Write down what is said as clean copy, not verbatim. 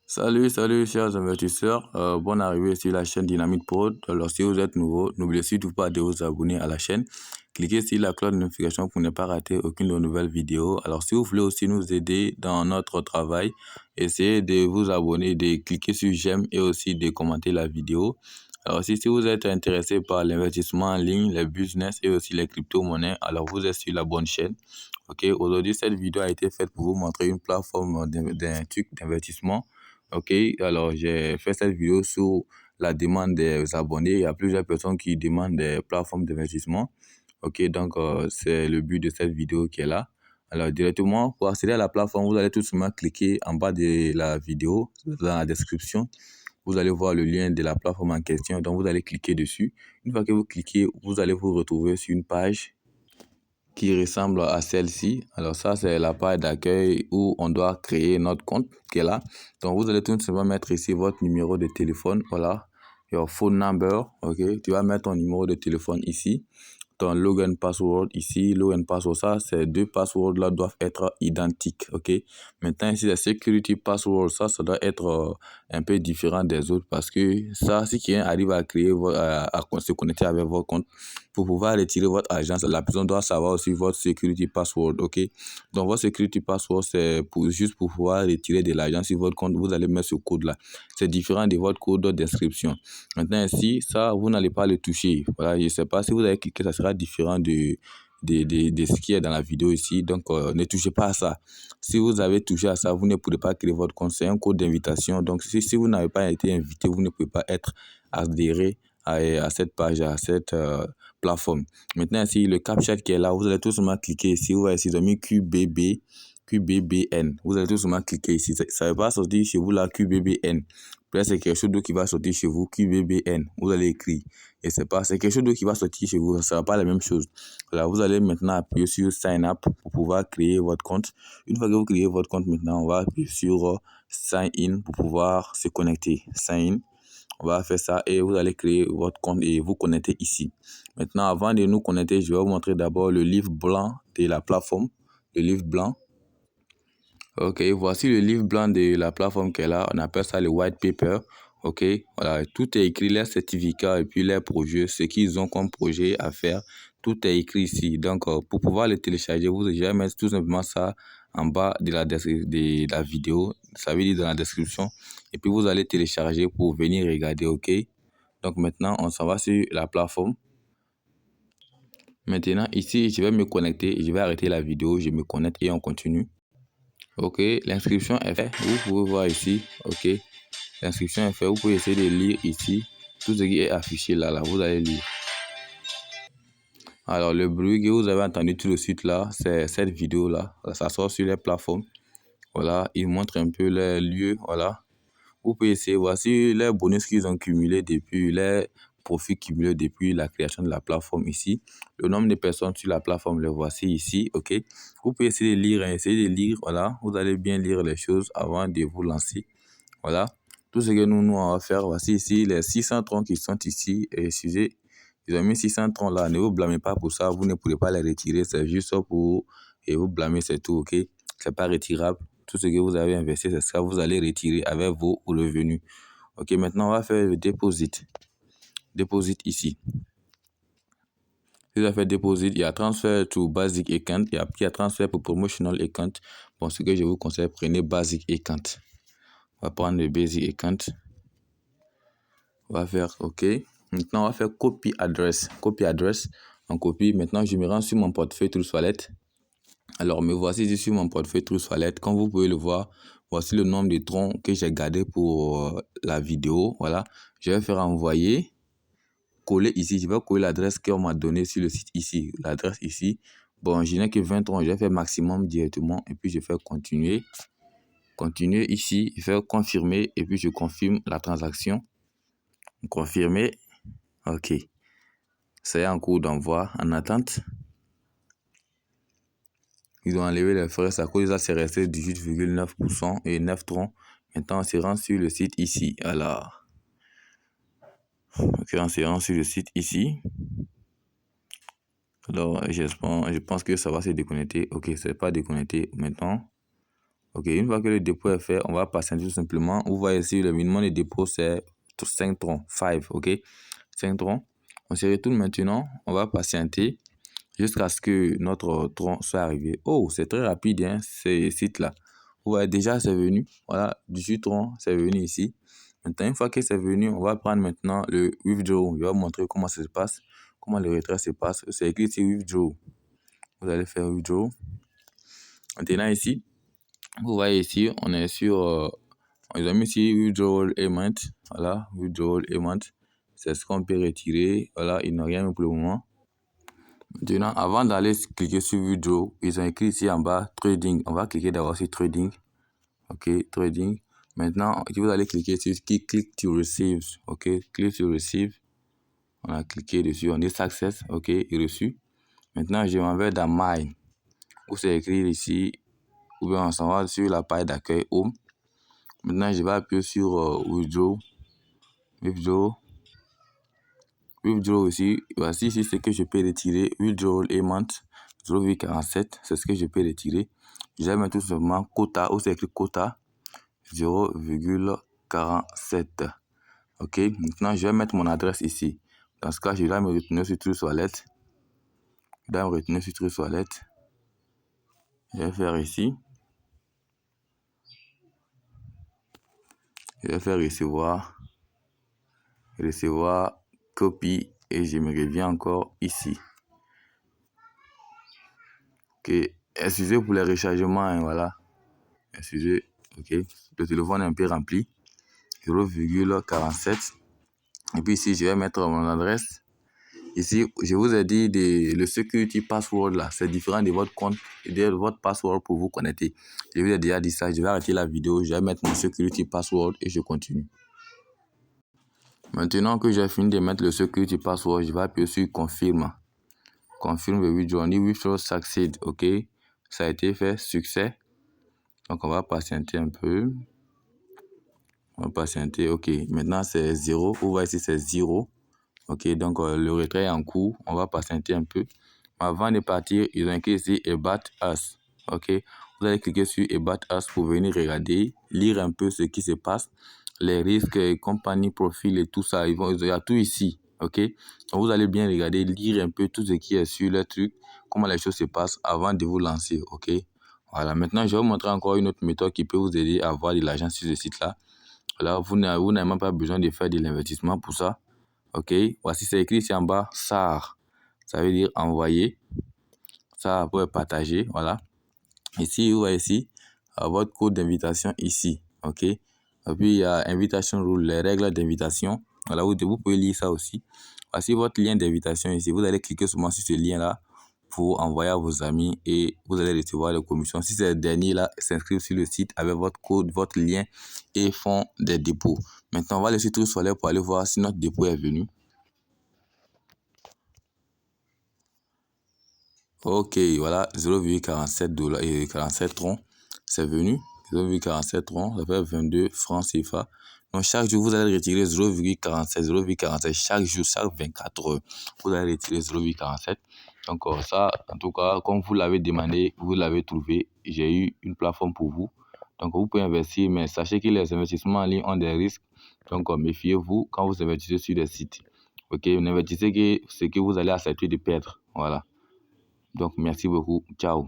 Salut chers investisseurs, bonne arrivée sur la chaîne Dynamite Prod. Alors si vous êtes nouveau, n'oubliez surtout pas de vous abonner à la chaîne. Cliquez sur la cloche de notification pour ne pas rater aucune de nos nouvelles vidéos. Alors si vous voulez aussi nous aider dans notre travail, essayez de vous abonner, de cliquer sur j'aime et aussi de commenter la vidéo. Alors si vous êtes intéressé par l'investissement en ligne, les business et aussi les crypto-monnaies, alors vous êtes sur la bonne chaîne. Ok, aujourd'hui cette vidéo a été faite pour vous montrer une plateforme d'un truc d'investissement. Ok, alors j'ai fait cette vidéo sur la demande des abonnés. Il y a plusieurs personnes qui demandent des plateformes d'investissement. Ok, donc c'est le but de cette vidéo qui est là. Alors directement, pour accéder à la plateforme, vous allez tout simplement cliquer en bas de la vidéo, dans la description. Vous allez voir le lien de la plateforme en question. Donc vous allez cliquer dessus. Une fois que vous cliquez, vous allez vous retrouver sur une page qui ressemble à celle-ci. Alors ça, c'est la page d'accueil où on doit créer notre compte qui est là. Donc vous allez tout simplement mettre ici votre numéro de téléphone. Voilà, your phone number. Ok, tu vas mettre ton numéro de téléphone ici. Ton login password ici, login password, ça, ces deux passwords là doivent être identiques, ok. Maintenant ici, la security password, ça doit être un peu différent des autres parce que ça, si quelqu'un arrive à créer, à se connecter avec votre compte, pour pouvoir retirer votre argent, la personne doit savoir aussi votre security password, ok. Donc votre security password, c'est juste pour pouvoir retirer de l'argent sur votre compte, vous allez mettre ce code là. C'est différent de votre code d'inscription. Maintenant ici, ça, vous n'allez pas le toucher. Voilà, je ne sais pas si vous avez cliqué, ça sera différent de ce qui est dans la vidéo ici. Donc, ne touchez pas à ça. Si vous avez touché à ça, vous ne pourrez pas créer votre compte. C'est un code d'invitation. Donc, si vous n'avez pas été invité, vous ne pouvez pas être adhéré à cette page, à cette plateforme. Maintenant, ici, le CAPTCHA qui est là, vous allez tout simplement cliquer ici. Vous voyez ici, ils ont mis QBBN. Vous allez tout simplement cliquer ici. Ça ne va pas sortir chez vous là, QBBN. Peut-être c'est quelque chose d'autre qui va sortir chez vous, QBBN. Vous allez écrire. Et c'est quelque chose d'autre qui va sortir chez vous. Ça ne sera pas la même chose. Voilà, vous allez maintenant appuyer sur Sign Up pour pouvoir créer votre compte. Une fois que vous créez votre compte, maintenant, on va appuyer sur Sign In pour pouvoir se connecter. Sign In. On va faire ça et vous allez créer votre compte et vous connecter ici. Maintenant, avant de nous connecter, je vais vous montrer d'abord le livre blanc de la plateforme. Le livre blanc. Ok, voici le livre blanc de la plateforme qu'elle a. On appelle ça le white paper. Ok, voilà, tout est écrit, les certificats et puis les projets, ce qu'ils ont comme projet à faire. Tout est écrit ici. Donc, pour pouvoir le télécharger, vous allez mettre tout simplement ça en bas de la vidéo. Ça veut dire dans la description. Et puis, vous allez télécharger pour venir regarder. Ok, donc maintenant, on s'en va sur la plateforme. Maintenant, ici, je vais me connecter. Je vais arrêter la vidéo. Je me connecte et on continue. Ok, l'inscription est faite. Vous pouvez voir ici. Ok, l'inscription est faite. Vous pouvez essayer de lire ici. Tout ce qui est affiché là, vous allez lire. Alors, le bruit que vous avez entendu tout de suite là, c'est cette vidéo là. Ça sort sur les plateformes. Voilà, il montre un peu les lieux. Voilà, vous pouvez essayer. Voici les bonus qu'ils ont cumulés depuis, les profits cumulés depuis la création de la plateforme ici. Le nombre de personnes sur la plateforme, le voici ici. Ok, vous pouvez essayer de lire, essayer de lire. Voilà, vous allez bien lire les choses avant de vous lancer. Voilà, tout ce que nous on va faire. Voici ici les 600 troncs qui sont ici. Excusez, ils ont mis 600 troncs là. Ne vous blâmez pas pour ça. Vous ne pourrez pas les retirer. C'est juste pour vous blâmer, c'est tout. Ok, c'est pas retirable. Tout ce que vous avez investi, c'est ça. Vous allez retirer avec vos revenus. Ok, maintenant on va faire le deposit. Deposit ici. Si vous avez fait deposit, il y a transfer to basic account. Il y a transfer pour promotional account. Bon, ce que je vous conseille, prenez basic account. On va prendre le basic account. On va faire OK. Maintenant, on va faire copy address. Copy address. On copie. Maintenant, je me rends sur mon portefeuille Trust Wallet. Alors, me voici ici sur mon portefeuille Trust Wallet. Comme vous pouvez le voir, voici le nombre de troncs que j'ai gardé pour la vidéo. Voilà. Je vais faire envoyer. Coller ici. Je vais coller l'adresse qu'on m'a donnée sur le site ici. L'adresse ici. Bon, je n'ai que 20 troncs. Je vais faire maximum directement. Et puis, je fais continuer. Continuer ici. Je fais confirmer. Et puis, je confirme la transaction. Confirmer. OK. C'est en cours d'envoi, en attente. Ils ont enlevé les frais, à cause de ça, c'est resté 18,9% et 9 troncs. Maintenant, on se rend sur le site ici. Alors, OK, on se rend sur le site ici. Alors, je pense que ça va se déconnecter. OK, c'est pas déconnecté maintenant. Ok, une fois que le dépôt est fait, on va patienter tout simplement. Vous voyez ici, le minimum de dépôt, c'est 5 troncs. 5, ok? 5 troncs. On se retourne maintenant. On va patienter jusqu'à ce que notre tronc soit arrivé. Oh, c'est très rapide, hein, ces sites-là. Vous voyez, déjà, c'est venu. Voilà, 18 troncs, c'est venu ici. Maintenant, une fois que c'est venu, on va prendre maintenant le withdraw. Je vais vous montrer comment ça se passe, comment le retrait se passe. C'est écrit ici withdraw. Vous allez faire withdraw. Maintenant, ici, vous voyez ici, on est sur... ils ont mis ici withdrawal amount. Voilà, withdrawal amount. C'est ce qu'on peut retirer. Voilà, ils n'ont rien mis pour le moment. Maintenant, avant d'aller cliquer sur withdraw, ils ont écrit ici en bas trading. On va cliquer d'abord sur trading. Ok, trading. Maintenant, vous allez cliquer sur click to receive. Ok, click to receive. On a cliqué dessus, on dit success. Ok, reçu. Maintenant, je m'en vais dans mine. Où c'est écrit ici, ou bien on s'en va sur la page d'accueil home. Maintenant, je vais appuyer sur withdraw. Withdraw ici. Voici ici ce que je peux retirer. Withdrawal amount 0,47. C'est ce que je peux retirer. Je vais mettre tout simplement quota. Où c'est écrit quota 0,47. Ok. Maintenant, je vais mettre mon adresse ici. Dans ce cas, je dois me retenir sur Trust Wallet. Je vais faire ici. Je vais faire recevoir, copie et je me reviens encore ici. Ok, excusez pour les rechargements, hein, voilà. Excusez, ok. Le téléphone est un peu rempli. 0,47. Et puis ici, je vais mettre mon adresse. Ici, je vous ai dit le security password là, c'est différent de votre compte et de votre password pour vous connecter. Je vous ai déjà dit ça, je vais arrêter la vidéo, je vais mettre mon security password et je continue. Maintenant que j'ai fini de mettre le security password, je vais appuyer sur confirme. Confirme le withdraw. On dit withdraw succeed, ok. Ça a été fait, succès. Donc on va patienter un peu. On va patienter, ok. Maintenant c'est 0. Vous voyez ici c'est 0. Ok, donc le retrait est en cours. On va patienter un peu. Avant de partir, ils ont écrit ici About Us. Ok, vous allez cliquer sur About Us pour venir regarder, lire un peu ce qui se passe, les risques, compagnie, profil et tout ça. Il y a tout ici. Ok, donc vous allez bien regarder, lire un peu tout ce qui est sur le truc, comment les choses se passent avant de vous lancer. Ok, voilà. Maintenant, je vais vous montrer encore une autre méthode qui peut vous aider à avoir de l'argent sur ce site-là. Là, vous n'avez même pas besoin de faire de l'investissement pour ça. Ok, voici c'est écrit ici en bas, SAR. Ça veut dire envoyer. Ça pour partager, voilà. Ici, vous voyez ici, votre code d'invitation ici. Ok. Et puis, il y a invitation rule, les règles d'invitation. Voilà, vous pouvez lire ça aussi. Voici votre lien d'invitation ici. Vous allez cliquer seulement sur ce lien-là pour envoyer à vos amis et vous allez recevoir les commissions. Si ces derniers-là s'inscrivent sur le site avec votre code, votre lien et font des dépôts. Maintenant, on va aller sur Trust Wallet pour aller voir si notre dépôt est venu. Ok, voilà, 0,47 $ et 47 troncs, c'est venu. 0,47 troncs, ça fait 22 francs CFA. Donc, chaque jour, vous allez retirer 0,47, chaque jour, chaque 24 heures, vous allez retirer 0,47. Donc, ça, en tout cas, comme vous l'avez demandé, vous l'avez trouvé. J'ai eu une plateforme pour vous. Donc, vous pouvez investir, mais sachez que les investissements en ligne ont des risques. Donc, méfiez-vous quand vous investissez sur des sites. Ok, n'investissez que ce que vous allez accepter de perdre. Voilà. Donc, merci beaucoup. Ciao.